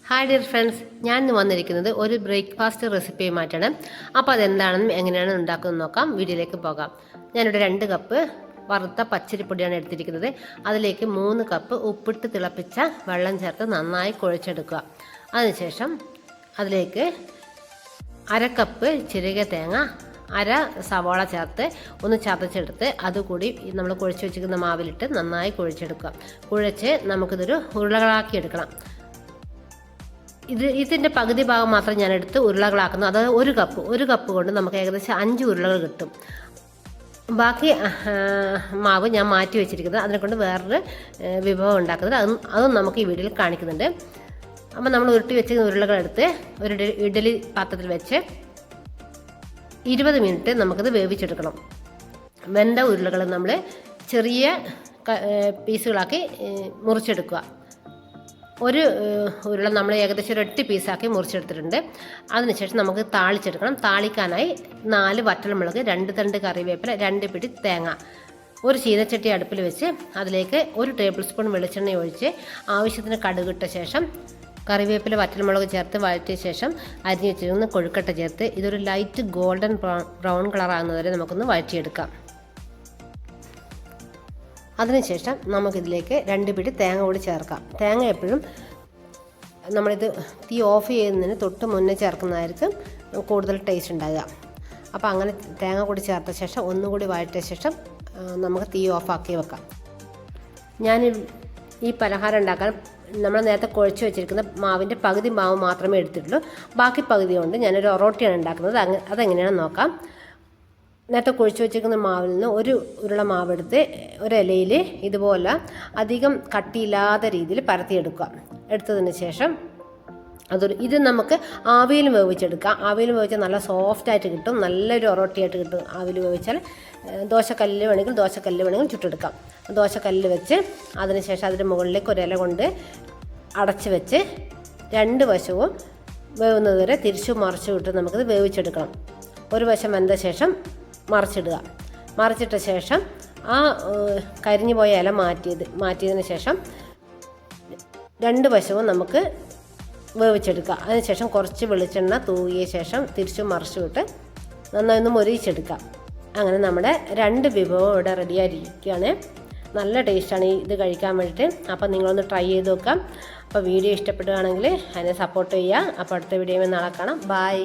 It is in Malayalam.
ഹായ് ഡിയർ ഫ്രണ്ട്സ്, ഞാൻ ഇന്ന് വന്നിരിക്കുന്നത് ഒരു ബ്രേക്ക്ഫാസ്റ്റ് റെസിപ്പിയുമായിട്ടാണ്. അപ്പോൾ അതെന്താണെന്നും എങ്ങനെയാണ് ഉണ്ടാക്കുന്നത് നോക്കാം. വീഡിയോയിലേക്ക് പോകാം. ഞാനിവിടെ 2 കപ്പ് വറുത്ത പച്ചരിപ്പൊടിയാണ് എടുത്തിരിക്കുന്നത്. അതിലേക്ക് 3 കപ്പ് ഉപ്പിട്ട് തിളപ്പിച്ച വെള്ളം ചേർത്ത് നന്നായി കുഴച്ചെടുക്കുക. അതിനുശേഷം അതിലേക്ക് 1/2 കപ്പ് ചിരകിയ തേങ്ങ, 1/2 സവാള ചേർത്ത് ഒന്ന് ചതച്ചെടുത്ത് അതുകൂടി നമ്മൾ കുഴച്ച് വെച്ചിരിക്കുന്ന മാവിലിട്ട് നന്നായി കുഴച്ചെടുക്കുക. കുഴച്ച് നമുക്കിതൊരു ഉരുളകളാക്കി എടുക്കണം. ഇതിൻ്റെ പകുതി ഭാഗം മാത്രം ഞാൻ എടുത്ത് ഉരുളകളാക്കുന്നു. അതായത് ഒരു കപ്പ് കൊണ്ട് നമുക്ക് ഏകദേശം 5 ഉരുളകൾ കിട്ടും. ബാക്കി മാവ് ഞാൻ മാറ്റി വെച്ചിരിക്കുന്നത്, അതിനെക്കൊണ്ട് വേറൊരു വിഭവം ഉണ്ടാക്കുന്നത്. അതും നമുക്ക് ഈ വീഡിയോയിൽ കാണിക്കുന്നുണ്ട്. അപ്പം നമ്മൾ ഉരുട്ടി വെച്ച ഉരുളകളെടുത്ത് ഒരു ഇഡ്ഡലി പാത്രത്തിൽ വെച്ച് 20 മിനിറ്റ് നമുക്കത് വേവിച്ചെടുക്കണം. വെന്ത ഉരുളകൾ നമ്മൾ ചെറിയ പീസുകളാക്കി മുറിച്ചെടുക്കുക. ഒരു ഉരുള നമ്മൾ ഏകദേശം ഒരു 8 പീസാക്കി മുറിച്ചെടുത്തിട്ടുണ്ട്. അതിനുശേഷം നമുക്ക് താളിച്ചെടുക്കണം. താളിക്കാനായി 4 വറ്റൽമുളക്, 2 തണ്ട് കറിവേപ്പില, 2 പിടി തേങ്ങ, ഒരു ചീനച്ചട്ടി അടുപ്പിൽ വെച്ച് അതിലേക്ക് 1 ടേബിൾ സ്പൂൺ വെളിച്ചെണ്ണ ഒഴിച്ച് ആവശ്യത്തിന് കടുകിട്ട ശേഷം കറിവേപ്പില, വറ്റൽമുളക് ചേർത്ത് വഴറ്റിയ ശേഷം അരിഞ്ഞ് വെച്ചിരുന്ന കൊഴുക്കട്ട ചേർത്ത് ഇതൊരു ലൈറ്റ് ഗോൾഡൻ ബ്രൗൺ കളറാകുന്നവരെ നമുക്കൊന്ന് വഴറ്റിയെടുക്കാം. അതിനുശേഷം നമുക്കിതിലേക്ക് 2 പിടി തേങ്ങ കൂടി ചേർക്കാം. തേങ്ങ എപ്പോഴും നമ്മളിത് തീ ഓഫ് ചെയ്യുന്നതിന് തൊട്ട് മുന്നേ ചേർക്കുന്നതായിരിക്കും കൂടുതൽ ടേസ്റ്റ് ഉണ്ടാകുക. അപ്പോൾ അങ്ങനെ തേങ്ങ കൂടി ചേർത്ത ശേഷം ഒന്നുകൂടി വഴറ്റിയ ശേഷം നമുക്ക് തീ ഓഫാക്കി വെക്കാം. ഞാൻ ഈ പലഹാരം ഉണ്ടാക്കാൻ നമ്മൾ നേരത്തെ കുഴച്ച് വെച്ചിരിക്കുന്ന മാവിൻ്റെ പകുതി മാവ് മാത്രമേ എടുത്തിട്ടുള്ളൂ. ബാക്കി പകുതി കൊണ്ട് ഞാനൊരു ഒറോട്ടിയാണ് ഉണ്ടാക്കുന്നത്. അതെങ്ങനെയാണെന്ന് നോക്കാം. നേരത്തെ കുഴിച്ച് വെച്ചിരിക്കുന്ന മാവിൽ നിന്ന് ഒരു ഉരുള മാവെടുത്ത് ഒരിലയിൽ ഇതുപോലെ അധികം കട്ടിയില്ലാത്ത രീതിയിൽ പരത്തിയെടുക്കുക. എടുത്തതിന് ശേഷം ഇത് നമുക്ക് ആവിയിൽ വേവിച്ചെടുക്കാം. ആവിയിൽ വേവിച്ചാൽ നല്ല സോഫ്റ്റായിട്ട് കിട്ടും. നല്ലൊരു ഒറോട്ടിയായിട്ട് കിട്ടും. ആവിയിൽ വേവിച്ചാൽ ദോശക്കല്ലിൽ വേണമെങ്കിൽ ചുട്ടെടുക്കാം. ദോശക്കല്ലിൽ വെച്ച് അതിനുശേഷം അതിൻ്റെ മുകളിലേക്ക് ഒരു ഇല കൊണ്ട് അടച്ച് വെച്ച് 2 വശവും വേവുന്നത് വരെ തിരിച്ചു മറിച്ചു വിട്ട് നമുക്കിത് വേവിച്ചെടുക്കണം. ഒരു വശം വെന്ത ശേഷം മറിച്ചിട്ട ശേഷം ആ കരിഞ്ഞു പോയ ഇല മാറ്റിയതിന് ശേഷം 2 വശവും നമുക്ക് വേവിച്ചെടുക്കാം. അതിനുശേഷം കുറച്ച് വെളിച്ചെണ്ണ തൂകിയ ശേഷം തിരിച്ചു മറിച്ചു വിട്ട് നന്നായി ഒന്ന് മൊരിയിച്ചെടുക്കാം. അങ്ങനെ നമ്മുടെ 2 വിഭവം ഇവിടെ റെഡിയായിരിക്കുകയാണ്. നല്ല ടേസ്റ്റാണ് ഇത് കഴിക്കാൻ വേണ്ടിയിട്ട്. അപ്പോൾ നിങ്ങളൊന്ന് ട്രൈ ചെയ്ത് നോക്കാം. അപ്പോൾ വീഡിയോ ഇഷ്ടപ്പെടുകയാണെങ്കിൽ അതിനെ സപ്പോർട്ട് ചെയ്യുക. അപ്പോൾ അടുത്ത വീഡിയോയിൽ നാളെ കാണാം. ബൈ.